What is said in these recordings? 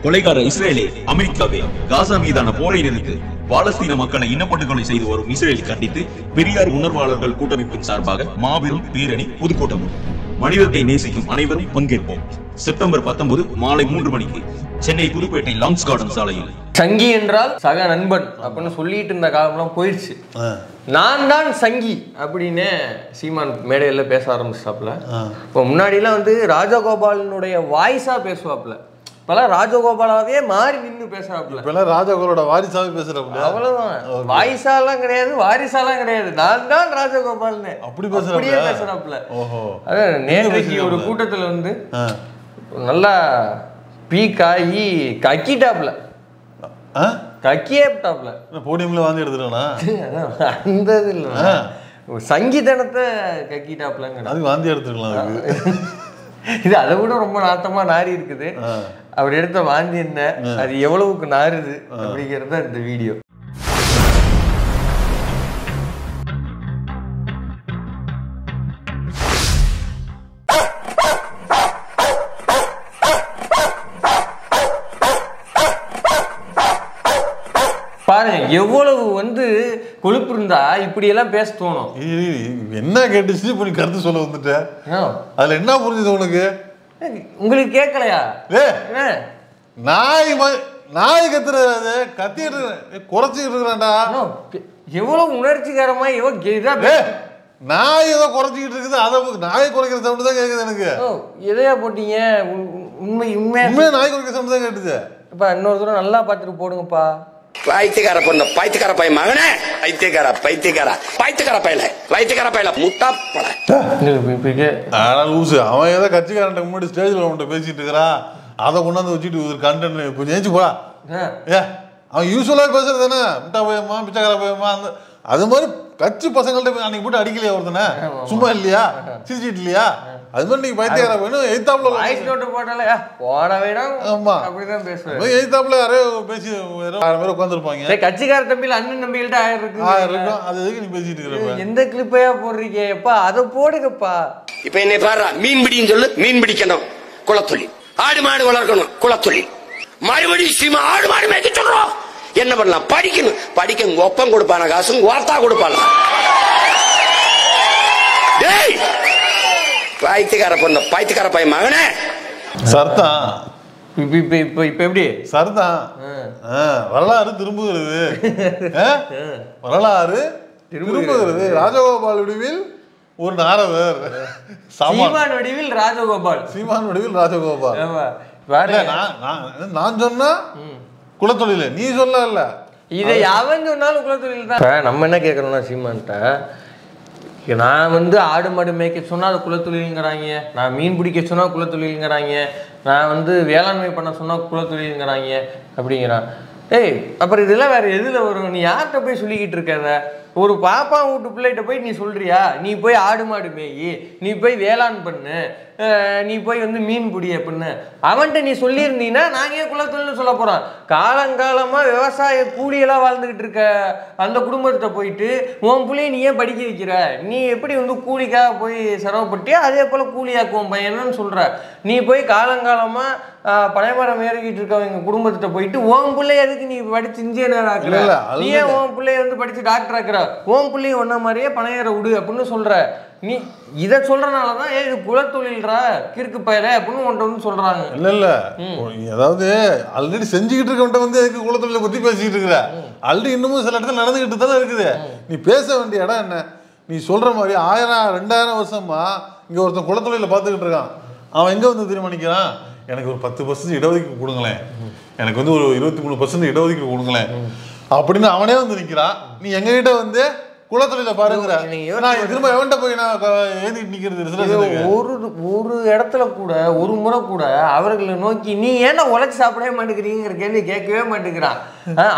கொலைகார இஸ்ரேலே அமெரிக்காவே காசா மீதான போரை நிறுத்து பாலஸ்தீன மக்களை இனப்படுகொலை செய்து வரும் இஸ்ரேலை கண்டித்து பெரியார் உணர்வாளர்கள் கூட்டமைப்பின் சார்பாக மாபெரும் பேரணி பொதுக்கூட்டம். மனிதத்தை நேசிக்கும் அனைவரும் பங்கேற்போம். செப்டம்பர் 19 மாலை 3 மணிக்கு சென்னை புதுப்பேட்டை லான்ஸ் கார்டன் சாலையில். சங்கி என்றால் சக நண்பன் அப்படின்னு சொல்லிட்டு இருந்த காலம்லாம் போயிடுச்சு. நான் தான் சங்கி அப்படின்னு சீமான் மேடையில் பேச ஆரம்பிச்சாப்புல. இப்போ முன்னாடிலாம் வந்து ராஜகோபாலனுடைய வாய்ஸா பேசுவாப்புல, இப்பெல்லாம் ராஜகோபாலாவே மாறி நின்று பேசுறாப்புல. இப்பெல்லாம் ராஜகோபாலோட வாரிசாவே பேசுறாப்புல. அவ்வளவுதான், வாரிசாலாம் கிடையாது, வாரிசாலாம் கிடையாது, நான் தான் ராஜகோபால்னு அப்படி பேசுறாப்புல. அதான் நேற்றைக்கு ஒரு கூட்டத்துல வந்து நல்லா பீக்காயி கக்கிட்டாப்புல, கக்கியேட்டாப்புல, போடியம்ல வாந்தி எடுத்துட்டானா அந்த இது இல்ல, சங்கீதனத்தை கக்கிட்டாப்புலங்க. அது வாந்தி எடுத்துக்கலாம். இது அதை விட ரொம்ப நாட்டமா நாரி இருக்குது. அப்படி எடுத்த வாந்தி என்ன, அது எவ்வளவுக்கு நாருது அப்படிங்கிறது இந்த வீடியோ. பாருங்க எவ்வளவு வந்து கொழுப்பு இருந்தா இப்படி எல்லாம் பேச தோணும். என்ன கேட்டுச்சு இப்ப நீ கருத்து சொல்ல வந்துட்ட, அதுல என்ன புரிஞ்சது உனக்கு? உங்களுக்கு கேட்கலையா? நாய் நாய் கத்துறது கத்திட்டு குறைச்சிக்கிட்டு இருக்கிறான்டா. எவ்வளவு உணர்ச்சிகரமா நாய் ஏதோ குறைச்சிக்கிட்டு இருக்குது, அதை நாய் குறைக்கிற சவுண்ட் தான் கேக்குது எனக்கு. எதையா போட்டீங்க? உண்மை உண்மையா நாய் குறைக்கிற சவுண்ட் தான் கேட்டுது. இப்ப இன்னொரு தூரம் நல்லா பார்த்துட்டு போடுங்கப்பா. பைத்தியக்கார பொண்ணு, பைத்தியக்கார பையன் மகனே, பைத்தியக்கார பையல முட்டா பட. அவன் ஏதோ கட்சிக்காரன் முன்னாடி ஸ்டேஜ்ல அவன்கிட்ட பேசிட்டு இருக்கிறான், அதை கொண்டாந்து வச்சுட்டு கண்டென்ட் இப்போ ஜெயிச்சு போடா. அவன் யூஸ்வலா பேசுறது தானே, முட்டா பையமா பிச்சைக்கார பையமா, அந்த அது மாதிரி கட்சி பசங்கள்ட்ட அன்னைக்கு போட்டு அடிக்கலையா ஒருத்தனை? சும்மா இல்லையா, சிரிச்சிட்டு இல்லையா? அது மாதிரி நீங்க பைத்தியக்கார பையனும் எய்தாப்ல எய்தாப்ல யாரோ பேசி 1000 பேர் உட்காந்துருப்பாங்க. கட்சிக்கார தம்பியில அண்ணன் நம்பிகள்ட்ட 1000 இருக்கும். அது எதுக்கு நீ பேசிட்டு இருக்கிற? எந்த கிளிப்பையா போடுறீங்க? எப்பா அதை போடுங்கப்பா. இப்ப என்ன பாரு, மீன் பிடின்னு சொல்லு, மீன் பிடிக்கணும் குளத்தொழில், ஆடு மாடு வளர்க்கணும் குளத்தொழில், மறுபடியும் சீமா ஆடு மாடு மேய்க்க சொல்றோம். என்ன பண்ணலாம்? படிக்க ஒப்பம் கொடுப்பான காசு வார்த்தா கொடுப்பான. பைத்தியக்கார பொண்ணு, பைத்தியக்கார பையன் மகனே. சர்தான் இப்ப எப்படி சர்தான் வரலாறு திரும்புகிறது, வரலாறு திரும்புகிறது. ராஜகோபால் வடிவில் ஒரு நாரதர், சீமான் வடிவில் ராஜகோபால், சீமான் வடிவில் ராஜகோபால். நான் சொன்னா குலத்தொழில், நீ சொல்ல இல்ல, இதை அவன் சொன்னாலும் குலத்தொழில் தான். நம்ம என்ன கேட்கறோம்னா சீமான்ட்ட, நான் வந்து ஆடு மாடு மேய்க்க சொன்னா அது குலத்தொழிலுங்கிறாங்க, நான் மீன் பிடிக்க சொன்னா குலத்தொழிலுங்கிறாங்க, நான் வந்து வேளாண்மை பண்ண சொன்னா குலத்தொழிலுங்கிறாங்க அப்படிங்கிறான். அப்புறம் இதெல்லாம் வேற எதுல வரும்? நீ யார்கிட்ட போய் சொல்லிக்கிட்டு இருக்கத? ஒரு பாப்பா வீட்டு பிள்ளைகிட்ட போய் நீ சொல்றியா, நீ போய் ஆடு மாடு மேயி, நீ போய் வேளாண் பண்ணு, நீ போய் வந்து மீன் பிடி அப்படின்னு அவன்கிட்ட நீ சொல்லியிருந்தீங்கன்னா நாங்க ஏன் குலத்தொழில்னு சொல்ல போறோம்? காலங்காலமா விவசாய கூலியெல்லாம் வாழ்ந்துகிட்டு இருக்க அந்த குடும்பத்தை போயிட்டு உன் பிள்ளைய நீ ஏன் படிக்க வைக்கிற? நீ எப்படி வந்து கூலிக்காக போய் சிரமப்பட்டியா, அதே போல கூலியாக்குவோம் பையன்னு சொல்ற. நீ போய் காலங்காலமா பனைமரம் ஏறிக்கிட்டு இருக்கவங்க குடும்பத்திட்ட போயிட்டு உன் பிள்ளைய எதுக்கு நீ படிச்சு இன்ஜினியர் ஆக்குற? நீ ஏன் உன் பிள்ளைய வந்து படிச்சு டாக்டர் ஆக்குற? உன் பிள்ளைய ஒன்ன மாதிரியே பனையேற விடு அப்படின்னு சொல்ற. நீ இதை சொல்றனாலதான் இது குலத்தொழில்ரா கிறுக்கு பயிர அப்படின்னு ஒன்று வந்து சொல்றாங்க. இல்ல அதாவது ஆல்ரெடி செஞ்சுக்கிட்டு இருக்கவன்ட்ட வந்து எதுக்கு குலத்தொழிலை பத்தி பேசிக்கிட்டு இருக்கிற? ஆல்ரெடி இன்னமும் சில இடத்துல நடந்துகிட்டு தானே இருக்குது. நீ பேச வேண்டிய இடம் என்ன? நீ சொல்ற மாதிரி 1000-2000 வருஷமா இங்க ஒருத்தன் குலத்தொழில பார்த்துக்கிட்டு இருக்கான். அவன் எங்க வந்து தீர்மானிக்கிறான்? எனக்கு ஒரு 10% இடஒதுக்கீடு கொடுங்களேன், எனக்கு வந்து ஒரு 23% இடஒதுக்கீடு கொடுங்களேன் அப்படின்னு அவனே வந்து நிற்கிறான். நீ எங்ககிட்ட வந்து குலத்தொழில பாருங்கிற, திரும்ப எவன்ட்ட போய் நான் எழுதிட்டு நிக்கிறது? ஒரு இடத்துல கூட ஒரு முறை கூட அவர்களை நோக்கி நீ ஏன்னா உழைச்சி சாப்பிடவே மாட்டேங்கிறீங்கிற கேள்வி கேட்கவே மாட்டேங்கிறான்.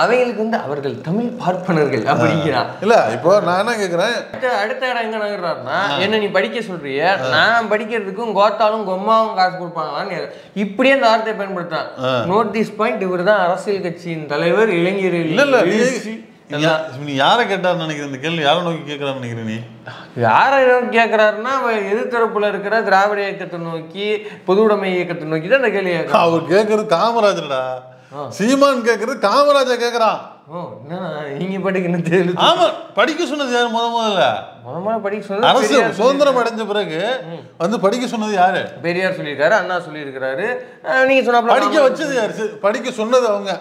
அவங்களுக்கு வந்து அவர்கள் தமிழ் பார்ப்பனர்கள் அப்படிங்கிறான். இல்ல இப்போ நான் என்ன கேட்கிறேன், அடுத்த இடம் எங்க நகர்றாருன்னா, என்ன நீ படிக்க சொல்றிய, நான் படிக்கிறதுக்கும் கோத்தாலும் கொம்மாவும் காசு கொடுப்பாங்களான்னு இப்படியே அந்த வார்த்தையை பயன்படுத்தான். நோட் திஸ் பாயிண்ட், இவர் தான் அரசியல் கட்சியின் தலைவர், இளைஞர். இல்ல நீ யாரை கேட்டாருன்னு நினைக்கிறேன்? இந்த கேள்வி யாரை நோக்கி கேட்கறான்னு நினைக்கிறேன்? நீ யாரை கேட்கறாருன்னா எதிர்த்தரப்புல இருக்கிற திராவிட இயக்கத்தை நோக்கி, பொது உடைமை இயக்கத்தை நோக்கி தான் இந்த கேள்வி கேட்கறான். அவர் கேட்கறது காமராஜர்டா, சீமான் கேட்கறது காமராஜர் கேட்கறான். நீங்க படிக்கணும் தெரியல. ஆமா, படிக்க சொன்னது யாரு? முதல்ல படிக்க சொன்னது அரசு சுதந்திரம் அடைஞ்ச பிறகு வந்து படிக்க சொன்னது யாரு? பெரியார் சொல்லியிருக்காரு, அண்ணா சொல்லியிருக்காரு. நீங்க சொன்ன படிக்க வச்சது யாரு? படிக்க சொன்னது அவங்க.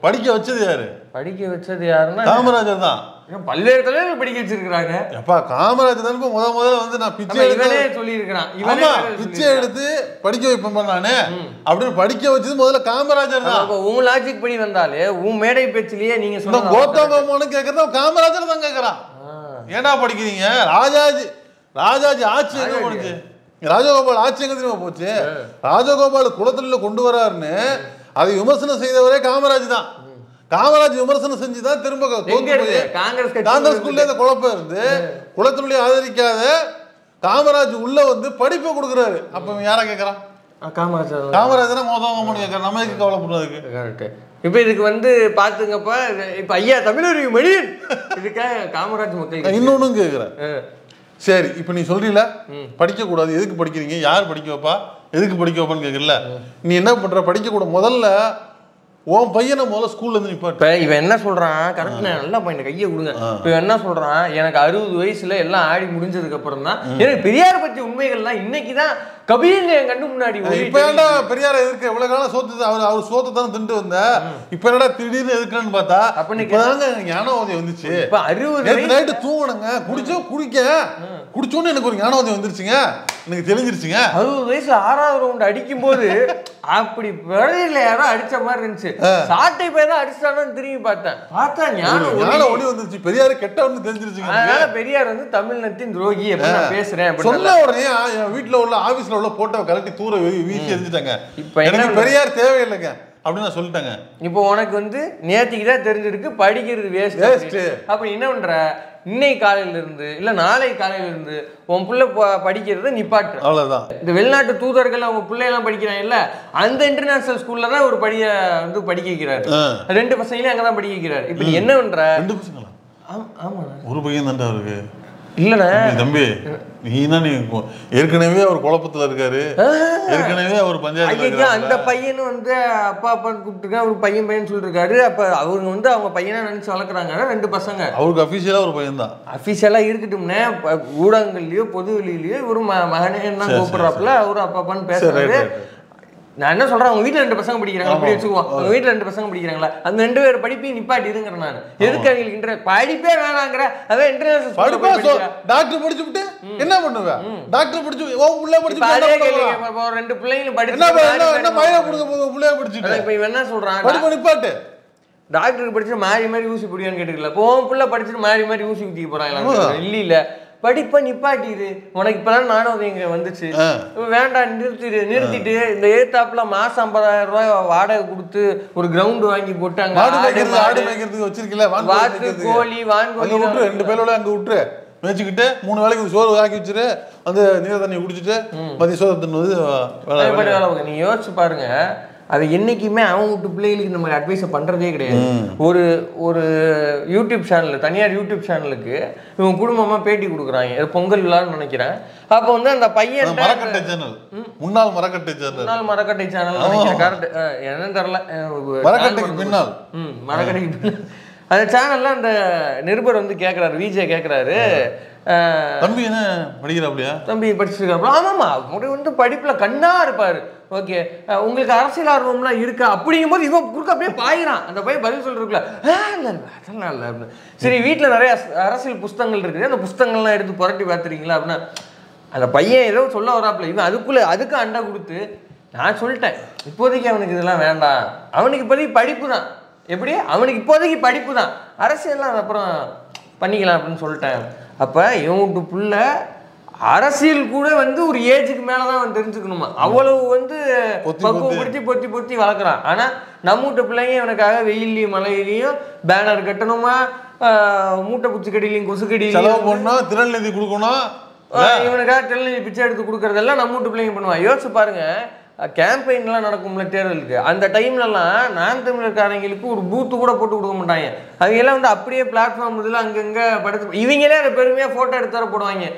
படிக்க வச்சது யாரு? படிக்க வச்சது யாருன்னா காமராஜர் தான். பல்வேறு தலைவர்கள் படிக்க வச்சிருக்காங்க. எப்பா காமராஜர் தான் முதல்ல வந்து நான் பிச்சை எடுத்து சொல்லியிருக்கிறான். பிச்சை எடுத்து படிக்க வைப்பேன் நானு அப்படின்னு படிக்க வச்சது முதல்ல காமராஜர் தான். உன் லாஜிக் படி வந்தாலே உன் மேடை பேச்சிலேயே நீங்க சொன்ன கோத்தமோன்னு கேட்கறத காமராஜர் தான் கேட்கறான். ஏன்னா படிக்கிறீங்க? ராஜாஜி ஆட்சி எங்க போச்சு? ராஜகோபால் ஆட்சி எங்க தெரியுமா போச்சு? ராஜகோபால் குலத்தொழில கொண்டு வராருன்னு அதை விமர்சனம் செய்தவரே காமராஜ் தான். காமராஜ் விமர்சனம் செஞ்சுதான் திரும்ப காங்கிரஸ்குள்ளே இந்த குழப்பம் இருந்து குலத்தொழிலை ஆதரிக்காத காமராஜ் உள்ள வந்து படிப்பை கொடுக்குறாரு. அப்ப யாரா கேட்கறான்? காமராஜர் மோதம் கேட்கறான். நம்ம எதுக்கு கவலைப்படுறதுக்கு? கரெக்ட். இப்ப இதுக்கு வந்து பாத்துங்கப்பா, இப்ப ஐயா தமிழறிவு மொழியின் இதுக்காக காமராஜ் மக்கள் இன்னொன்னும் கேட்கிறேன். சரி, இப்ப நீ சொல்றீல படிக்க கூடாது, எதுக்கு படிக்கிறீங்க, யார் படிக்க வைப்பா, எதுக்கு படிக்க வைப்பான்னு கேட்கல. நீ என்ன பண்ற? படிக்க கூட முதல்ல உன் பையனை முதல்ல ஸ்கூல்ல இருந்து நிப்பாட்டு. இப்ப இவன் என்ன சொல்றான்? கரெக்ட், நல்லா பையன் கையை கொடுங்க. இப்ப என்ன சொல்றான்? எனக்கு 60 வயசுல எல்லாம் ஆடி முடிஞ்சதுக்கு அப்புறம் தான் எனக்கு பெரியார் பற்றி உண்மைகள்லாம் இன்னைக்குதான் கபீர் என் கண்ணு முன்னாடி. இப்ப என்னடா பெரியார எதிர்க்க இவ்வளவு காலம் சோத்து அவர் சோத்தை தானே திண்டு வந்த, இப்ப என்னடா திடீர்னு எதுக்குன்னு பார்த்தா இப்பதாங்க ஞானோதயம் வந்துச்சு. இப்ப 60 நைட்டு தூங்கணுங்க, குடிச்சோன்னு எனக்கு ஒரு ஞானோதயம் வந்துருச்சுங்க, எனக்கு தெரிஞ்சிருச்சுங்க. 60 வயசுல 6வது ரவுண்ட் அடிக்கும் போது அப்படி வரையில யாரோ அடிச்ச மாதிரி இருந்துச்சு. சாட்டை போய் தான் அடிச்சானு திரும்பி பார்த்தா ஞான ஒளி வந்துருச்சு. பெரியாரு கெட்டவன்னு தெரிஞ்சிருச்சுங்க. அதனால பெரியார் வந்து தமிழ்நாட்டின் துரோகி எப்படி நான் பேசுறேன் சொன்ன உடனே வீட்டுல உள்ள ஆபீஸ்ல உள்ள போட்டோ கலட்டி தூர வீசி எரிஞ்சிட்டாங்க. இப்ப எனக்கு பெரியார் தேவையில்லைங்க அப்படின்னு நான் சொல்லிட்டேங்க. இப்போ உனக்கு வந்து நேத்திக்கு தான் தெரிஞ்சிருக்கு படிக்கிறது வேஸ்ட். அப்ப என்ன பண்ற? இன்னைக்கு காலையில இருந்து இல்ல நாளை காலையில இருந்து உன் புள்ள படிக்கிறத நிப்பாட்டு. அவ்வளவுதான். இந்த வெளிநாட்டு தூதர்கள் அவங்க பிள்ளையெல்லாம் படிக்கிறாங்க இல்ல, அந்த இன்டர்நேஷனல் ஸ்கூல்ல தான் ஒரு படிய வந்து படிக்க வைக்கிறாரு. 2 பசங்களையும் அங்கதான் படிக்க வைக்கிறாரு. இப்ப நீ என்ன பண்ற? 2 பசங்களா? ஆமா, ஒரு பையன் தான்டா இருக்கு. இல்லண்ணா தம்பி, நீ ஏற்கனவே அவர் குழப்பத்துல இருக்காரு, ஏற்கனவே அவர் பஞ்சாயத்து. அந்த பையனும் வந்து அப்பா அப்பான்னு கூப்பிட்டுருக்கா, ஒரு பையன் சொல்லிருக்காரு. அப்ப அவங்க வந்து அவங்க பையனா நினைச்சு வளர்க்குறாங்க. 2 பசங்க. அவருக்கு அபிஷியலா ஒரு பையன் தான். அபிஷியலா இருக்கட்டும்னே, ஊடகங்கள்லயோ பொது வெளியிலயோ ஒரு மகனே தான் கூப்பிடுறாப்புல, அவரு அப்பா அப்பான்னு பேசுறாரு. நான் என்ன சொல்றேன், அவங்க வீட்டுல 2 பசங்க படிக்கிறாங்க அப்படி வச்சுக்குவோம். அவங்க வீட்டுல 2 பசங்க படிக்கிறாங்களா, அந்த 2 பேர் படிப்பையும் நிப்பாட்டி இருங்கிறேன் நான். எதுக்கு அவங்களுக்கு படிப்பே வேணாங்கிற? அதான் இன்டர்நேஷனல் டாக்டர் படிச்சுட்டு என்ன பண்ணுவேன்? டாக்டர் படிச்சு உள்ள படிச்சு 2 பிள்ளைங்களும் படிச்சு என்ன பையனை கொடுக்க பிள்ளைய படிச்சுட்டு இப்ப இவன் என்ன சொல்றான்? படிப்பு நிப்பாட்டு. டாக்டருக்கு படிச்சுட்டு மாறி ஊசி பிடிவான்னு கேட்டுக்கல. இப்போ உன் பிள்ளை படிச்சுட்டு மாறி ஊசி ஊத்திக்க போறாங்களா? இல்ல படிப்பை நிப்பாட்டிடு. உனக்கு இப்பதான் நானும் இங்க வந்துச்சு, வேண்டாம் நிறுத்திட்டு இந்த ஏத்தாப்புல மாசம் 50,000 ரூபாய் வாடகை கொடுத்து ஒரு கிரவுண்ட் வாங்கி போட்டு அங்க ஆடு மேய்க்கிறதுக்கு வச்சிருக்கல, கோழி வான்கோழி 2 பேரோட அங்க விட்டுரு மேய்ச்சிக்கிட்டு 3 வேளைக்கு சோறு ஆக்கி வச்சிரு, அந்த நீர் தண்ணி குடிச்சிட்டு மதிய சோறு தின்னு. நீ யோசிச்சு பாருங்க. அது என்னைக்குமே அவங்க வீட்டு பிள்ளைகளுக்கு நம்ம அட்வைஸை பண்ணுறதே கிடையாது. ஒரு யூடியூப் சேனல், தனியார் யூடியூப் சேனலுக்கு இவங்க குடும்பமாக பேட்டி கொடுக்குறாங்க, பொங்கல் விழான்னு நினைக்கிறேன். அப்போ வந்து அந்த பையன் முன்னாள் மரக்கட்டை சேனல் நினைக்கிறேன். கரெக்ட், என்னன்னு தெரியல. மரக்கட்டைக்கு அந்த சேனல்ல அந்த நிருபர் வந்து கேட்குறாரு, விஜய் கேட்குறாரு, தம்பி என்ன படிக்கிறாப்லையா? தம்பி படிச்சிருக்காப்ல. ஆமாம்மா, அவர் வந்து படிப்புல கண்ணா இருப்பாரு. ஓகே, உங்களுக்கு அரசியல் ஆர்வம்லாம் இருக்கா அப்படிங்கும்போது இவன் குறுக்க அப்படியே பாயிறான். அந்த பையன் பதில் சொல்றதுக்குள்ள அதெல்லாம் இல்லை அப்படின்னு. சரி, வீட்டில் நிறைய அரசியல் புஸ்தகங்கள் இருக்குது, அந்த புஸ்தகங்கள்லாம் எடுத்து புரட்டி பார்த்துறீங்களா அப்படின்னா அந்த பையன் ஏதோ சொல்ல வராப்புல. இவன் அதுக்கு அண்டா கொடுத்து நான் சொல்லிட்டேன், இப்போதைக்கு அவனுக்கு இதெல்லாம் வேண்டாம், அவனுக்கு இப்போதைக்கு படிப்பு தான். எப்படி? அவனுக்கு இப்போதைக்கு படிப்பு தான், அரசியல்லாம் அப்புறம் பண்ணிக்கலாம் அப்படின்னு சொல்லிட்டேன். அப்போ இவன் வீட்டு புள்ள அரசியல் கூட வந்து ஒரு ஏஜுக்கு மேலதான் அவன் தெரிஞ்சுக்கணுமா, அவ்வளவு வந்து பக்குவப்படுத்தி பொத்தி வளர்க்குறான். ஆனா நம்ம வீட்டு பிள்ளைங்க இவனுக்காக வெயிலையும் மழையிலையும் பேனர் கட்டணுமா, மூட்டை பூச்சிக்கடியிலையும் கொசுக்கடியிலையும் திருநெல்வேலி கொடுக்கணும், இவனுக்காக திருநெல்வேலி பிச்சை எடுத்து கொடுக்கறதெல்லாம் நம்ம வீட்டு பிள்ளைங்க பண்ணுவான். யோசிச்சு பாருங்க, கேம்பெயின்லாம் நடக்கும்ல தேர்தலுக்கு, அந்த டைம்லலாம் நாம் தமிழர்காரங்களுக்கு ஒரு பூத்து கூட போட்டு கொடுக்க மாட்டாங்க. அவங்கெல்லாம் வந்து அப்படியே பிளாட்ஃபார்ம் இதில் அங்கங்கே படுத்து இவங்களே அதை பெருமையாக ஃபோட்டோ எடுத்து தர போடுவாங்க.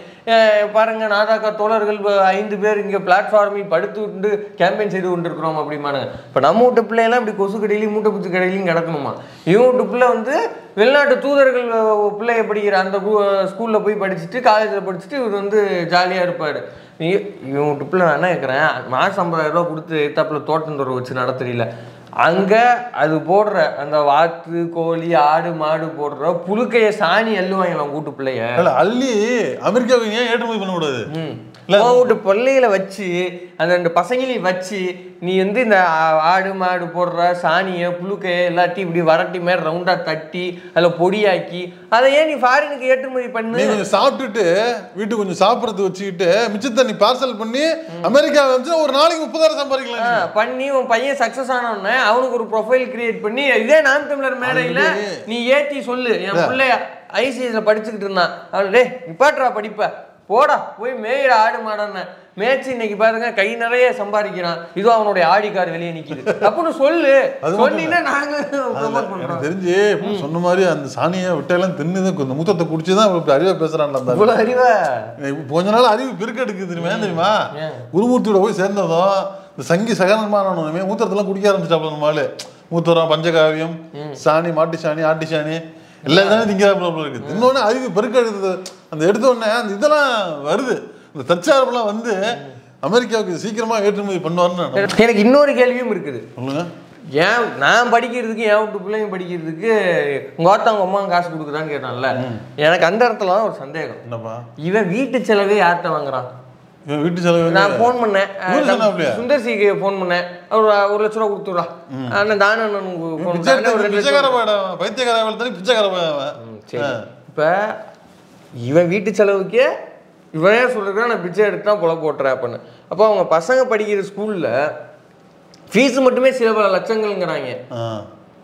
பாருங்க நாதாக்கா தோழர்கள் 5 பேர் இங்கே பிளாட்ஃபார்மில் படுத்து விட்டு கேம்பெயின் செய்து கொண்டு இருக்கிறோம் அப்படிமானுங்க. இப்போ நம்ம வீட்டு பிள்ளையெல்லாம் இப்படி கொசு கடையிலையும் மூட்டை பூச்சி கடையிலையும் கிடக்கணுமா? இவங்க வீட்டு பிள்ளை வந்து வெளிநாட்டு தூதர்கள் பிள்ளைய படிக்கிற அந்த ஸ்கூலில் போய் படிச்சுட்டு காலேஜில் படிச்சுட்டு இவர் வந்து ஜாலியாக இருப்பார். இவன் வீட்டு பிள்ளை நான் என்ன கேட்குறேன், மாதம் 50,000 ரூபா கொடுத்து எத்தாப்பில் தோட்டந்தோறு வச்சு நடத்துறீல, அங்கே அது போடுற அந்த வாத்து கோழி ஆடு மாடு போடுற புழுக்கைய சாணி அள்ளுவாங்க கூட்டு பிள்ளைய. அள்ளி அமெரிக்காவுக்கு ஏன் ஏற்றுமதி பண்ணக்கூடாது? வீட்டு பிள்ளைகளை வச்சு அந்த 2 பசங்களையும் வச்சு நீ வந்து இந்த ஆடு மாடு போடுற சாணியை புழுக்கைய எல்லாத்தையும் இப்படி வரட்டி மாதிரி ரவுண்டா தட்டி அதில் பொடியாக்கி அதை ஏன் நீ ஃபாரினுக்கு ஏற்றுமதி பண்ணு? நீ கொஞ்சம் சாப்பிட்டுட்டு வீட்டுக்கு கொஞ்சம் சாப்பிட்றது வச்சுக்கிட்டு மிச்சத்தை நீ பார்சல் பண்ணி அமெரிக்கா வந்து ஒரு நாளைக்கு 30,000 சம்பாதிக்கலாம் பண்ணி உன் பையன் சக்சஸ் ஆனவொடனே அவனுக்கு ஒரு ப்ரொஃபைல் கிரியேட் பண்ணி இதே நாம் தமிழர் மேடையில் நீ ஏற்றி சொல்லு, என் பிள்ளைய ஐசிஎஸ்ல படிச்சுக்கிட்டு இருந்தான், அவன் டே நிப்பாட்டுறா படிப்ப போடா போய் மேயிற ஆடு மாடான்னு மேய்ச்சி இன்னைக்கு பாருங்க கை நிறைய சம்பாதிக்கிறான், இதோ அவனுடைய ஆடி கார் வெளியே நிக்குது அப்படின்னு சொல்லு. சொன்னீங்கன்னா நாங்க எனக்கு தெரிஞ்சு சொன்ன மாதிரி அந்த சாணியை விட்டையெல்லாம் தின்னு இந்த மூத்தத்தை குடிச்சுதான் அறிவா பேசுறான்ல. அறிவா கொஞ்ச நாள் அறிவு பெருக்கெடுக்கு தெரியுமா? குருமூர்த்தியோட போய் சேர்ந்ததும் இந்த சங்கி சகனமானவனுமே மூத்தத்தெல்லாம் குடிக்க ஆரம்பிச்சிட்டாப்ல. நம்ம ஆளு மூத்தரம் பஞ்சகாவியம் சாணி மாட்டு சாணி ஆட்டி சாணி எல்லாம் தானே திங்கிறாப்புல இருக்கு. இன்னொன்னு அறிவு பெருக்கெடுத்து அந்த எடுத்த உடனே அந்த இதெல்லாம் வருது, இந்த தற்சார்பெல்லாம் வந்து அமெரிக்காவுக்கு சீக்கிரமா ஏற்றுமதி பண்ணுவாருன்னு எனக்கு இன்னொரு கேள்வியும் இருக்குது. சொல்லுங்க. ஏன் நான் படிக்கிறதுக்கு என் வீட்டு பிள்ளைங்க படிக்கிறதுக்கு உங்க ஒருத்தவங்க அம்மா காசு கொடுக்குறான்னு கேட்டான்ல, எனக்கு அந்த இடத்துல தான் ஒரு சந்தேகம். என்னப்பா இவன் வீட்டு செலவே யார்கிட்ட வாங்குறான்? வீட்டு செலவு நான் போன் பண்ணேன், சுந்தர்சிக்கு போன் பண்ணேன், ஒரு 1 லட்ச ரூபா கொடுத்துடுறா அண்ணன் தானே இப்ப இவன் வீட்டு செலவுக்கே இவனே சொல்லிருக்கான் நான் பிச்சை எடுத்து தான் பொழப்பு ஓட்டுறேன் அப்படின்னு. அப்போ அவங்க பசங்க படிக்கிற ஸ்கூல்ல ஃபீஸ் மட்டுமே சில பல லட்சங்கள்ங்கிறாங்க.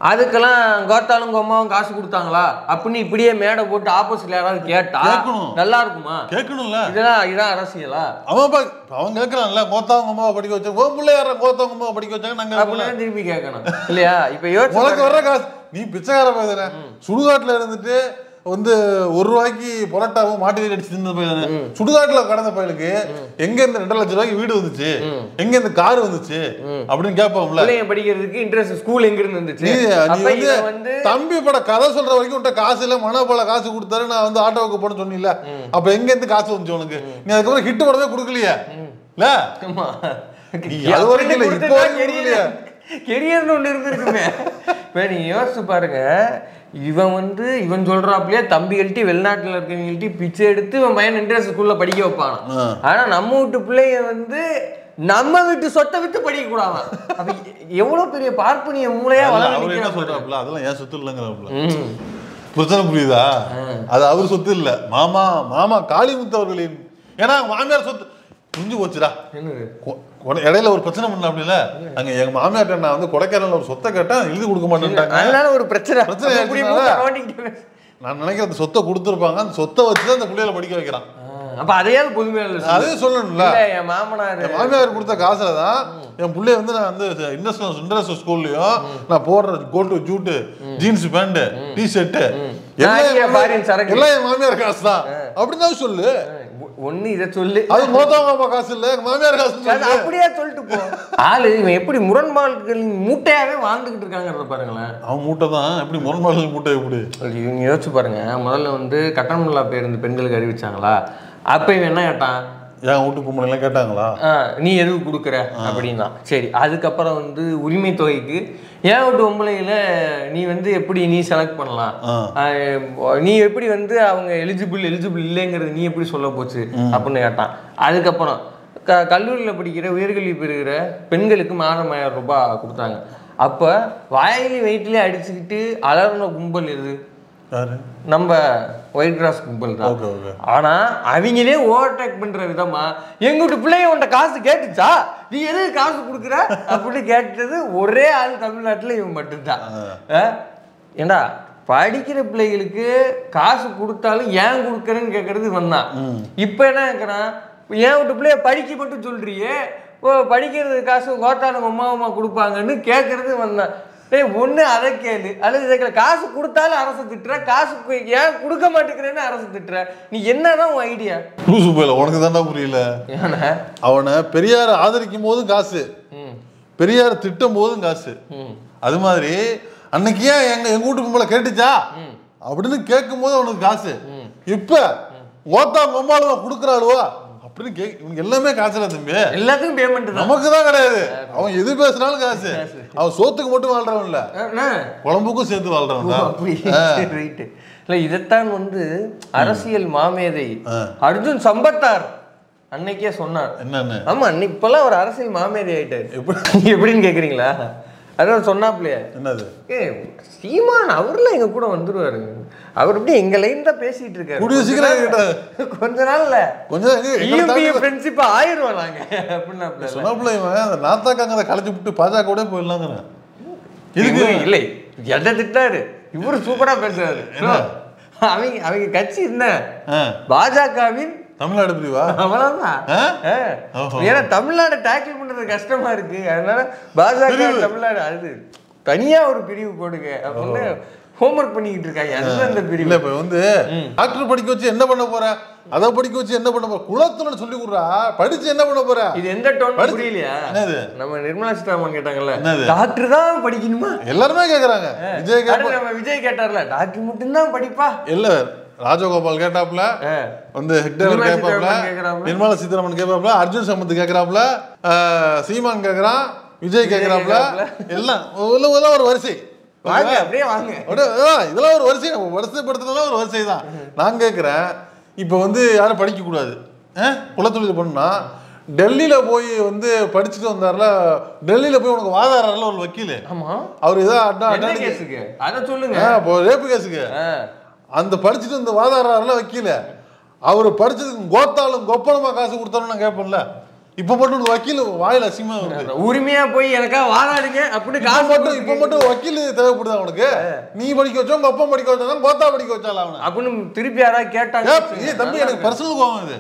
அதுக்கெல்லாம் கோத்தாலும் அம்மாவும் காசு கொடுத்தாங்களா அப்படின்னு இப்படியே மேடை போட்டு ஆப்போசிட்ல யாராவது கேட்டா நல்லா இருக்குமா? கேட்கணும்ல. இதான் அரசியலா? அவன் கேட்கறான்ல கோத்தாவங்க அம்மாவை படிக்க வச்சாங்க, உன் பிள்ளை யார கோத்தாவங்க அம்மாவை படிக்க வச்சாங்க நாங்க திருப்பி கேட்கணும் இல்லையா? இப்ப யோசிச்சு உனக்கு வர்ற காசு நீ பிச்சைக்கார பேசுற, சுடுகாட்டுல இருந்துட்டு வந்து 1 ரூபாய்க்கு பொரோட்டாவும் மாட்டு வீடு அடிச்சு தின்னு போய் சுடுகாட்டுல கடந்த பையனுக்கு எங்க இந்த 2 லட்சம் ரூபாய்க்கு வீடு வந்துச்சு, எங்க இந்த கார் வந்துச்சு அப்படின்னு கேட்பாங்கல்ல. படிக்கிறதுக்கு இன்ட்ரெஸ்ட் ஸ்கூல் எங்க இருந்து வந்துச்சு? நீ தம்பி பட கதை சொல்ற வரைக்கும் உன்ட்ட காசு இல்ல, மனோபால காசு கொடுத்தாரு நான் வந்து ஆட்டோவுக்கு போன சொன்னீங்களா, அப்ப எங்க இருந்து காசு வந்துச்சு உனக்கு? நீ அதுக்கப்புறம் ஹிட் படவே கொடுக்கலையா? இல்ல அது வரைக்கும் இல்ல, இப்போ கொடுக்கலையா? கெரியர்னு ஒண்ணு இருந்திருக்குமே. இப்ப நீங்க யோசிச்சு பாருங்க, இவன் சொல்றாப்லயே தம்பிகள்ட்டி வெளிநாட்டுல இருக்கவங்கள்ட்டி பிச்சை எடுத்து இவன் பையன் இன்ட்ரெஸ்ட் ஸ்கூல்ல படிக்க வைப்பான். ஆனா நம்ம வீட்டு பிள்ளைய நம்ம வீட்டு சொத்தை விட்டு படிக்க கூடாது. அப்ப எவ்வளவு பெரிய பார்ப்பனிய மூளையா வளர்ந்து சொல்றாப்ல, அதெல்லாம் ஏன் சொத்து இல்லைங்கிறாப்ல. பிரச்சனை புரியுதா? அது அவர் சொத்து இல்ல, மாமா காளிமுத்து அவர்களின். ஏன்னா மாமியார் சொத்து புரிஞ்சு போச்சுடா. இடையில ஒரு பிரச்சனை பண்ண அப்படில அங்க எங்க மாமியார்ட்ட நான் வந்து கொடைக்கானல்ல ஒரு சொத்தை கேட்டா எழுதி கொடுக்க மாட்டேன்ட்டாங்க. அதனால ஒரு பிரச்சனை நான் நினைக்கிறேன் அந்த சொத்தை கொடுத்துருப்பாங்க, அந்த சொத்தை வச்சுதான் அந்த பிள்ளைகளை படிக்க வைக்கிறான். அப்ப அதையாவது புதுமையில அதே சொல்லணும்ல. என் மாமியார் கொடுத்த காசுல தான் என் பிள்ளைய வந்து நான் வந்து இன்டர்நேஷனல் ஸ்கூல்லயும் நான் போடுற கோட்டு ஜூட்டு ஜீன்ஸ் பேண்ட் டிஷர்ட் எல்லாம் என் மாமியார் காசு தான் அப்படின்னு சொல்லு. ஒண்ணு இதை சொல்லு, அது மோதாமா காசு இல்ல மாமியார் காசு அப்படியே சொல்லிட்டு போ. ஆளு இவன் எப்படி முரண்பாடுகளின் மூட்டையாவே வாழ்ந்துகிட்டு இருக்காங்கிறத பாருங்களேன். அவன் மூட்டை தான் எப்படி முரண்பாடுகள் மூட்டை எப்படி இவங்க யோசிச்சு பாருங்க. முதல்ல வந்து கட்டணமில்லா பேருந்து பெண்களுக்கு அறிவிச்சாங்களா, அப்ப இவன் என்ன கேட்டான், என் வீட்டு பொம்பளைலாம் கேட்டாங்களா நீ எதுவும் கொடுக்குற அப்படின்னா சரி. அதுக்கப்புறம் வந்து உரிமை தொகைக்கு ஏன் வீட்டு பொம்பளையில நீ வந்து எப்படி நீ செலக்ட் பண்ணலாம், நீ எப்படி வந்து அவங்க எலிஜிபிள் இல்லைங்கிறது நீ எப்படி சொல்ல போச்சு அப்படின்னு கேட்டான். அதுக்கப்புறம் கல்லூரியில் படிக்கிற உயர்கல்வி பெறுகிற பெண்களுக்கு மாதம் 1000 ரூபாய் கொடுத்தாங்க. அப்போ வாயிலி வயிற்றுலேயே அடிச்சுக்கிட்டு அலர்ன கும்பல் எது? நம்ம ஒயிட் கிராஸ் கும்பல் தான். ஆனா அவங்களே ஓவர்டேக் பண்ற விதமா எங்கிட்ட பிள்ளைங்க உன்ட்ட காசு கேட்டுச்சா, நீ எது காசு கொடுக்குற அப்படின்னு கேட்டது ஒரே ஆள் தமிழ்நாட்டுல இவன் மட்டும்தான். ஏண்டா படிக்கிற பிள்ளைகளுக்கு காசு கொடுத்தாலும் ஏன் கொடுக்குறேன்னு கேட்கறது இவன் தான். இப்ப என்ன கேட்கறான், ஏன் விட்டு பிள்ளைய படிக்க மட்டும் சொல்றியே, படிக்கிறது காசு கோத்தானுங்க அம்மா கொடுப்பாங்கன்னு கேட்கறது வந்தேன். ஒண்ணு அதை கேளு அல்லது இதை காசு கொடுத்தாலும் அரசு திட்டுற, காசு ஏன் கொடுக்க மாட்டேங்கிறேன்னு அரசு திட்டுற. நீ என்னதான் உன் ஐடியா? லூசு போயில உனக்கு தானே புரியல. அவனை பெரியார் ஆதரிக்கும் போதும் காசு, பெரியார் திட்டும் போதும் காசு. அது மாதிரி அன்னைக்கு ஏன் எங்க வீட்டு பொம்பளை கேட்டுச்சா அப்படின்னு கேட்கும் போது அவனுக்கு காசு. இப்ப ஓத்தா பொம்பாளுவா கொடுக்குறாளுவா அப்படின்னு இவங்க எல்லாமே காசுல தம்பி, எல்லாத்துக்கும் பேமெண்ட். நமக்கு தான் கிடையாது. அவன் எது பேசினாலும் காசு. அவன் சோத்துக்கு மட்டும் வாழ்றவன் இல்ல, குழம்புக்கும் சேர்த்து வாழ்றவன். இல்ல இதைத்தான் அரசியல் மாமேதை அர்ஜுன் சம்பத்தார் அன்னைக்கே சொன்னார். என்னன்னு? ஆமா, அன்னைக்கு இப்பெல்லாம் ஒரு அரசியல் மாமேதை ஆயிட்டாரு. எப்படின்னு கேக்குறீங்களா? அதான் சொன்னாப்லையே, என்னது சீமான் அவர்லாம் எங்க கூட வந்துருவாரு. அவர் எப்படி எங்க லைன் தான் பேசிட்டு இருக்காரு. கொஞ்ச நாள்ல கொஞ்சம் ஃப்ரெண்ட்ஷிப் ஆயிடுவோம் நாங்க அப்படின்னா சொன்னாப்ல. இவன் நாத்தாக்காங்க கலைச்சு விட்டு பாஜக கூட போயிடலாங்க. இதுக்கு இல்லை எதை திட்டாரு, இவரு சூப்பரா பேசுறாரு. அவங்க கட்சி என்ன பாஜகவின் தமிழ்நாடு பிரிவா? அவ்வளவுதான். ஏன்னா தமிழ்நாடு டேக்கிள் பண்றது கஷ்டமா இருக்கு, அதனால பாஜக தமிழ்நாடு அது தனியா ஒரு பிரிவு போடுங்க அப்படின்னு ஹோம்ஒர்க் பண்ணிக்கிட்டு இருக்காங்க. அதுதான் அந்த பிரிவு. இப்ப டாக்டர் படிக்க வச்சு என்ன பண்ண போற, அதை படிக்க வச்சு என்ன பண்ண போற, குலத்துல சொல்லி கொடுறா, படிச்சு என்ன பண்ண போற? இது எந்த டோன் புரியலையா? நம்ம நிர்மலா சீதாராமன் கேட்டாங்கல்ல, டாக்டர் தான் படிக்கணுமா எல்லாருமே கேக்குறாங்க. விஜய் கேட்டார்ல, டாக்டர் மட்டும் தான் படிப்பா இல்ல. ராஜகோபால் கேட்டாப்ல, ஹெக்டேவர் கேட்பாப்ல, நிர்மலா சீதாராமன் கேட்பாப்ல, அர்ஜுன் சம்பத் கேட்கறாப்ல, சீமான் கேட்கறான், விஜய் கேட்கறாப்ல. எல்லாம் ஒரு வரிசை. இதெல்லாம் ஒரு வரிசை, நம்ம வரிசைப்படுத்துறதுலாம் ஒரு வரிசை தான். நான் கேட்கிறேன், இப்ப யாரும் படிக்க கூடாது, குலத்தொழில் பண்ணா டெல்லியில போய் படிச்சுட்டு வந்தார்ல, டெல்லியில போய் உனக்கு வாதாடுறாருல ஒரு வக்கீல், அவர் ஏதாவது ரேப்பு கேஸுக்கு அந்த படிச்சுட்டு இந்த வாதாடுறாருல வக்கீல, அவரு படிச்சதுக்கு கோத்தாலும் கொப்பனமா காசு கொடுத்தாலும் நான் கேட்பேன்ல. இப்ப மட்டும் வக்கீல் வாயில அசிங்கமா வருது, உரிமையா போய் எனக்கா வாதாடுங்க அப்படின்னு காசு மட்டும். இப்ப மட்டும் வக்கீல் தேவைப்படுது அவனுக்கு. நீ படிக்க வச்சோம், கொப்பம் படிக்க வச்சாலும் கோத்தா படிக்க வச்சாலும் அவனை அப்படின்னு திருப்பி யாராவது கேட்டாங்க. தம்பி எனக்கு பர்சனல் கோவம் இது.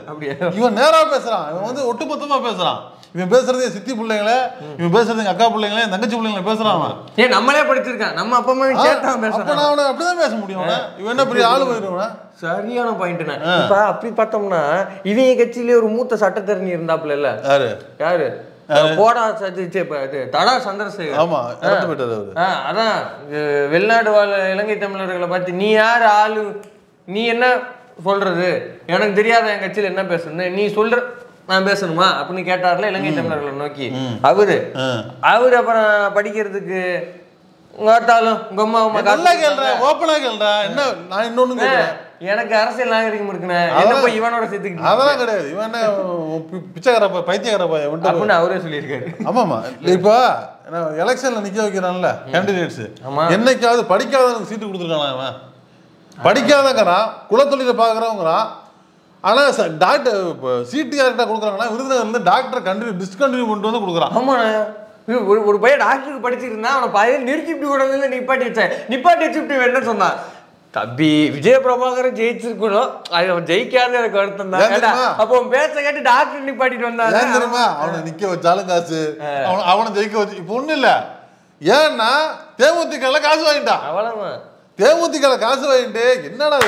இவன் நேரா பேசுறான், இவன் ஒட்டுமொத்தமா பேசுறான். இவன் பேசுறது சித்தி பிள்ளைங்களே, இவன் பேசுறது எங்க அக்கா பிள்ளைங்களே, தங்கச்சி பிள்ளைங்களை பேசுறான். அவன் நம்மளே படிச்சிருக்கான், நம்ம அப்பா அம்மா சேர்த்தான் பேசுறான். அவனை அப்படிதான் பேச முடியும். இவன் என்ன பெரிய ஆளு போயிடுவான். சரியான பாயிண்ட். இப்ப அப்படி பார்த்தோம்னா இவங்க கட்சியிலே ஒரு மூத்த சட்டத்தரணி இருந்தாப்புல இல்ல, யாரு போடா தடா சந்திரசேகர். ஆமா, அதான் வெளிநாடு வாழ் இலங்கை தமிழர்களை பார்த்து நீ யாரு ஆளு, நீ என்ன சொல்றது, எனக்கு தெரியாத என் கட்சியில என்ன பேசணும், நீ சொல்ற நான் பேசணுமா அப்படின்னு கேட்டார்ல இலங்கை தமிழர்களை நோக்கி. அவரு அப்புறம் படிக்கிறதுக்கு உங்காத்தாலும் உங்க அம்மா ஓப்பனா கேள்றா. என்ன நான் இன்னொன்னு எனக்கு அரசியல் நாகரிகம் இருக்குண்ணே, இவனோட சேர்த்துக்கிட்டு அதெல்லாம் கிடையாது. இவன் பிச்சைக்காரப்பா பைத்தியக்காரப்பா அப்படின்னு அவரே சொல்லியிருக்காரு. ஆமாமா, இப்ப எலெக்ஷன்ல நிக்க வைக்கிறான்ல கேண்டிடேட்ஸ், என்னைக்காவது படிக்காதவனுக்கு சீட்டு கொடுத்துருக்கானா? அவன் படிக்காதங்கிறான், குலத்தொழில பாக்குறவங்கிறான். ஆனா டாக்டர் சீட்டு யார்கிட்ட கொடுக்குறாங்கன்னா விருதுநகர்ல டாக்டர் டிஸ்கண்டினியூ பண்ணிட்டு கொடுக்குறான். ஆமா, ஒரு பையன் டாக்டருக்கு படிச்சிருந்தா அவனை பையன் நிறுத்திட்டு கூட நிப்பாட்டி வச்சுட்டு வேணும்னு சொன்னான். தம்பி விஜய பிரபாகரன் ஜெயிச்சிருக்கணும், அவன் ஜெயிக்காத எனக்கு வருத்தம் தான். அப்போ பேச கேட்டு டாக்டர் நிப்பாட்டிட்டு வந்தாங்க தெரியுமா? அவனை நிக்க வச்சாலும் காசு, அவனை ஜெயிக்க வச்சு இப்ப ஒண்ணு இல்ல. ஏன்னா தேமுதிக காசு வாங்கிட்டான். அவ்வளவுதான், தேமுதிக காசு வாங்கிட்டு என்னடா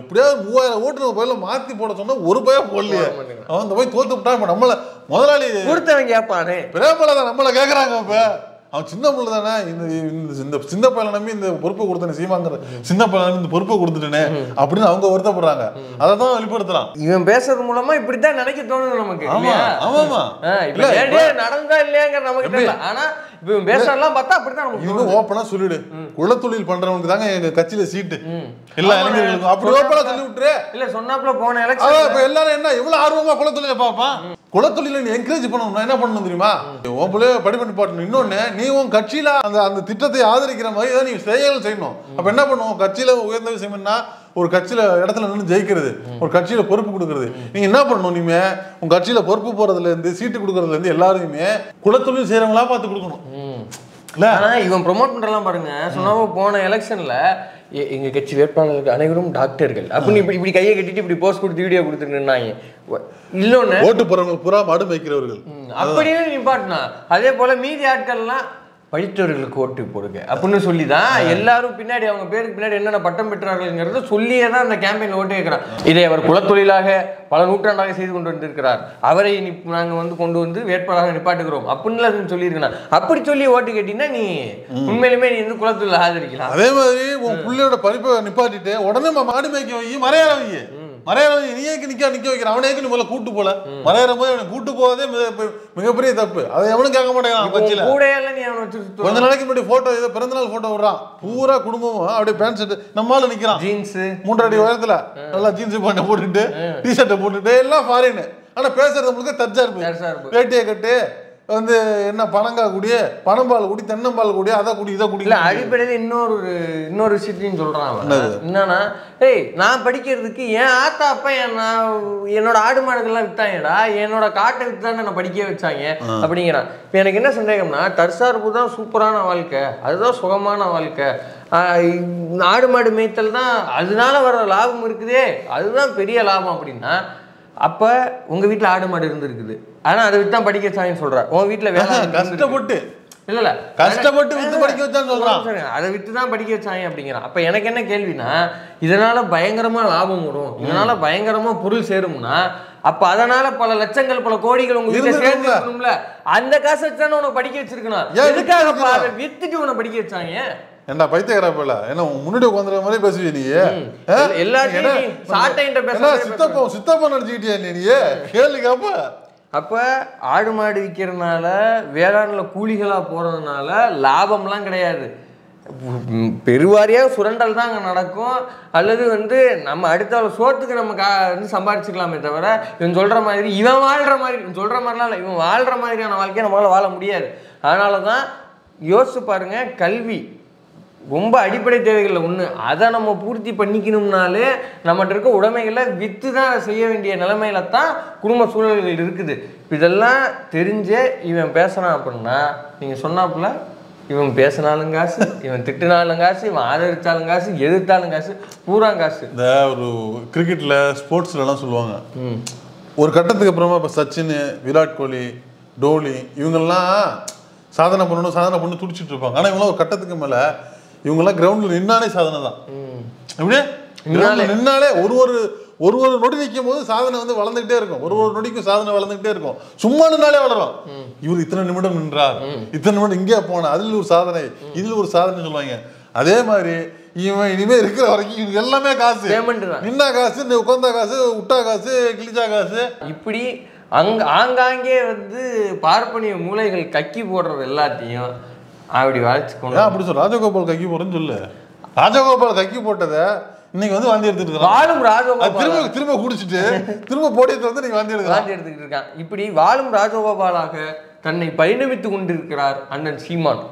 எப்படியாவது 3000 ஓட்டு போயில மாத்தி போட சொன்னா ஒரு பையன் போடலையே. அவன் இந்த போய் தோத்து விட்டா நம்மள முதலாளி கொடுத்தவன் கேட்பானே, பிரேமலதான் நம்மள கேக்குறாங்க. இப்ப அவன் சின்ன பிள்ளை தானே, இந்த சின்ன பையனை நம்பி இந்த பொறுப்பை கொடுத்தனே, சீமாங்கிற சின்ன பையனை நம்பி இந்த பொறுப்பை கொடுத்துட்டேனே அப்படின்னு அவங்க வருத்தப்படுறாங்க. அதை தான் வெளிப்படுத்துறான். இவன் பேசுறது மூலமா இப்படித்தான் நினைக்க தோணுது நமக்கு. ஆமாமா, நடந்தா இல்லையாங்கிற நமக்கு தெரியல. ஆனா இவன் பேசலாம் பார்த்தா அப்படித்தான் நமக்கு. இவன் ஓப்பனா சொல்லிடு, குலத்தொழில் பண்றவனுக்கு தாங்க எங்க கட்சியில சீட்டு எல்லா இளைஞர்களுக்கும் அப்படி ஓப்பனா சொல்லி விட்டுரு. இல்ல சொன்னாப்ல போன எலெக்ஷன் இப்ப எல்லாரும் என்ன எவ்வளவு ஆர்வமா குலத்தொழில பாப்பான். குலத்தொழில நீ என்கரேஜ் பண்ணணும், என்ன பண்ணணும் தெரியுமா? உன் பிள்ளைய படிப்பட்டு பாட்டணும். இன்னொன்னு, நீ உன் கட்சியில அந்த திட்டத்தை ஆதரிக்கிற மாதிரி தான் நீ செயல் செய்யணும். அப்ப என்ன பண்ணுவோம், கட்சியில உயர்ந்த விஷயம்னா ஒரு கட்சியில இடத்துல நின்று ஜெயிக்கிறது, ஒரு கட்சியில பொறுப்பு கொடுக்கறது. நீங்க என்ன பண்ணணும், நீங்க உங்க கட்சியில பொறுப்பு போறதுல இருந்து சீட்டு கொடுக்கறதுல இருந்து எல்லாருமே குலத்தொழில் செய்யறவங்களா பார்த்து கொடுக்கணும். ஆனா இவன் ப்ரொமோட் பண்றலாம் பாருங்க. சொன்னாம போன எலெக்ஷன்ல எங்க கட்சி வேட்பாளர்கள் அனைவரும் டாக்டர்கள் அப்படின்னு இப்படி கையை கட்டிட்டு இப்படி போஸ்ட் கொடுத்து வீடியோ கொடுத்துட்டு நின்னாங்க. இன்னொன்னு ஓட்டு போறவங்க புறா மாடு மேய்க்கிறவர்கள் அப்படின்னு நிப்பாட்டினா. அதே போல மீதி ஆட்கள்லாம் படித்தவர்களுக்கு ஓட்டு போடுங்க அப்படின்னு சொல்லி தான் எல்லாரும் பின்னாடி அவங்க பேருக்கு பின்னாடி என்னென்ன பட்டம் பெற்றார்கள்ங்கிறத சொல்லியே தான் அந்த கேம்பெயின் ஓட்டு வைக்கிறான். இதை அவர் குலத்தொழிலாக பல நூற்றாண்டாக செய்து கொண்டு வந்திருக்கிறார். அவரை நாங்கள் வந்து கொண்டு வந்து வேட்பாளராக நிப்பாட்டுகிறோம் அப்படின்னு சொல்லியிருக்கிறான். அப்படி சொல்லி ஓட்டு கேட்டீங்கன்னா நீ உண்மையிலுமே நீ வந்து குலத்தொழில் ஆதரிக்கலாம். அதே மாதிரி உன் பிள்ளையோட படிப்பை நிப்பாட்டிட்டு உடனே மாடு மேய்க்க வை, மறையாள வை. மறையாள நீ நிக்க வைக்கிறான். அவனே நீ முதல்ல கூட்டு போல மறையாற போது அவனை கூட்டு போவதே மிகப்பெரிய தப்பு. அதை எவனும் கேட்க மாட்டேங்கிறான். கட்சியில கொஞ்ச நாளைக்கு முன்னாடி போட்டோ ஏதோ பிறந்தநாள் போட்டோ விடுறான். பூரா குடும்பமும் அப்படியே பேண்ட் ஷர்ட் நம்மளால நிக்கிறான். ஜீன்ஸ் 3 அடி உயரத்துல நல்லா ஜீன்ஸ் பேண்ட் போட்டுட்டு டி ஷர்ட்டை போட்டுட்டு எல்லாம் ஃபாரின். ஆனா பேசுறது நம்மளுக்கு தர்ஜா இருப்பு. வேட்டியை கட்டு வந்து என்ன பனங்காய் குடி, பனம்பால் குடி, தென்னம்பால் குடி, அதை குடி இதை குடி. இல்லை அடிப்படையில் இன்னொரு விஷயத்தையும் சொல்றான். என்னன்னா நான் படிக்கிறதுக்கு என் ஆத்தா அப்பா என்னோட ஆடு மாடுகள்லாம் வித்தாங்கடா, என்னோட காட்டை வித்தான்னு நான் படிக்க வச்சாங்க அப்படிங்கிறான். இப்போ எனக்கு என்ன சந்தேகம்னா தற்சார்பு தான் சூப்பரான வாழ்க்கை, அதுதான் சுகமான வாழ்க்கை. ஆடு மாடு மேய்த்தல் தான் அதனால வர லாபம் இருக்குதே, அதுதான் பெரிய லாபம் அப்படின்னா அப்போ உங்கள் வீட்டில் ஆடு மாடு இருந்துருக்குது, ஆனால் அதை விட்டு தான் படிக்க வச்சாங்கன்னு சொல்கிறேன். உங்கள் வீட்டில் வேலை கஷ்டப்பட்டு இல்ல கஷ்டப்பட்டு வித்து படிக்க வச்சான்னு சொல்றான். அதை வித்து தான் படிக்க வச்சாங்க அப்படிங்கிறான். அப்ப எனக்கு என்ன கேள்வினா இதனால பயங்கரமா லாபம் வரும், இதனால பயங்கரமா பொருள் சேரும்னா அப்ப அதனால பல லட்சங்கள் பல கோடிகள் உங்க வீட்டுல சேர்ந்துருக்கணும்ல. அந்த காசு வச்சுதானே உனக்கு படிக்க வச்சிருக்கணும். எதுக்காக அதை வித்துட்டு உன்னை படிக்க வச்சாங்க? என்ன பைத்தியக்காரப்பல என்ன முன்னாடி உட்காந்துற மாதிரி பேசுவீ நீ? எல்லாத்தையும் சித்தப்பா நினைச்சுக்கிட்டியா நீ? கேள்வி கேப்ப. அப்போ ஆடு மாடு விற்கிறதுனால வேளாண்ல கூலிகளாக போகிறதுனால லாபம்லாம் கிடையாது. பெருவாரியாக சுரண்டல் தான் அங்கே நடக்கும். அல்லது வந்து நம்ம அடுத்த சோத்துக்கு நம்ம வந்து சம்பாரிச்சுக்கலாமே தவிர இவன் சொல்கிற மாதிரி இவன் வாழ்கிற மாதிரி இவன் சொல்கிற மாதிரிலாம் இல்லை, இவன் வாழ்கிற மாதிரியான வாழ்க்கையை நம்மளால் வாழ முடியாது. அதனால தான் யோசிச்சு பாருங்கள், கல்வி ரொம்ப அடிப்படை தேவைகளில் ஒன்று. அதை நம்ம பூர்த்தி பண்ணிக்கணும்னாலே நம்மகிட்ட இருக்க உடைமைகளை விற்று தான் செய்ய வேண்டிய நிலைமையில தான் குடும்ப சூழல்கள் இருக்குது. இதெல்லாம் தெரிஞ்சே இவன் பேசுகிறான் அப்படின்னா நீங்கள் சொன்னாப்புல இவன் பேசினாலும் காசு, இவன் திட்டினாலும் காசு, இவன் ஆதரித்தாலும் காசு, எதிர்த்தாலும் காசு, பூரா காசு. இந்த ஒரு கிரிக்கெட்டில் ஸ்போர்ட்ஸ்லாம் சொல்லுவாங்க ஒரு கட்டத்துக்கு அப்புறமா இப்போ சச்சின், விராட் கோலி, டோலி இவங்கெல்லாம் சாதனை பண்ணி துடிச்சிட்டு இருப்பாங்க. ஆனால் இவங்களாம் ஒரு கட்டத்துக்கு மேலே இவங்கெல்லாம் கிரவுண்டில் நின்னாலே சாதனை தான். எப்படியே நின்னாலே ஒரு நொடி நிற்கும் போது சாதனை வந்து வளர்ந்துகிட்டே இருக்கும். ஒரு நொடிக்கும் சாதனை வளர்ந்துகிட்டே இருக்கும். சும்மா நின்னாலே வளரும். இவர் இத்தனை நிமிடம் நின்றார், இத்தனை நிமிடம் இங்கே போன, அதில் ஒரு சாதனை, இதில் ஒரு சாதனை சொல்லுவாங்க. அதே மாதிரி இவன் இனிமே இருக்கிற வரைக்கும் இவங்க எல்லாமே காசு, நின்னா காசு, உட்காந்தா காசு, விட்டா காசு, கிழிச்சா காசு. இப்படி ஆங்காங்கே வந்து பார்ப்பனிய மூளைகள் கக்கி போடுறது எல்லாத்தையும் அப்படி வளைச்சுக்கணும். அப்படி சொல்ல ராஜகோபால் கக்கி போடுறேன்னு சொல்லு. ராஜகோபால் கக்கி போட்டதை இன்னைக்கு வந்து வாந்தி எடுத்துட்டு வாழும் ராஜகோபால் திரும்ப குடிச்சிட்டு திரும்ப போடியத்தை வந்து நீங்க வாந்தி எடுத்துக்கிட்டு இருக்கான். இப்படி வாழும் ராஜகோபாலாக தன்னை பரிணமித்துக் கொண்டிருக்கிறார் அண்ணன் சீமான்.